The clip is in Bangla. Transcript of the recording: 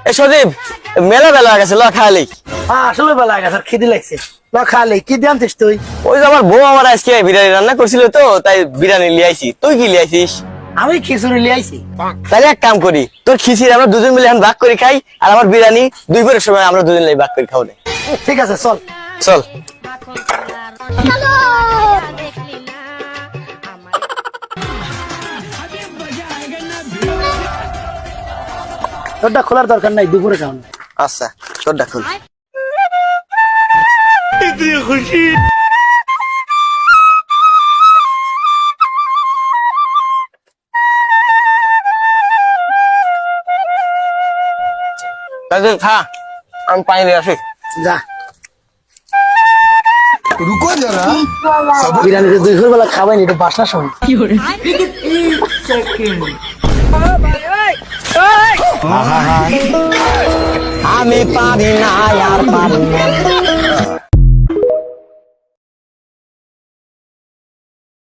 এ সদীপ মেলা বেলা গেছে ল খালি। হ্যাঁ আসলে বেলা গেছে, খিদি লাগছে। ল খালি কি দিয়ে আনতিস তুই? ওই যে আমার বউ আমার আজকে বিরিয়ানি রান্না করছিল তো তাই বিরিয়ানি লিয়ে আইছি। তুই কি লিয়ে আইছিস? আমি খিচুড়ি লিয়ে আইছি। তাহলে এক কাম করি, তোর খিচিড়ি আমরা দুজন মিলে এখন ভাগ করে খাই, আর আমার বিরিয়ানি দুই পরের সময় আমরা দুজন মিলে ভাগ করে খাও রে। ঠিক আছে চল। চল। তোরটা খোলার দরকার নাই, দুপুরে খাও না। আচ্ছা তোরটা খুল। খুশি খা, আমি পানি দিয়ে আসি। যা रुको जरा বিরিয়ানি দুই বেলা খাবাই নি, এটা বাসা শোন। আমি পারি না আর পারি না।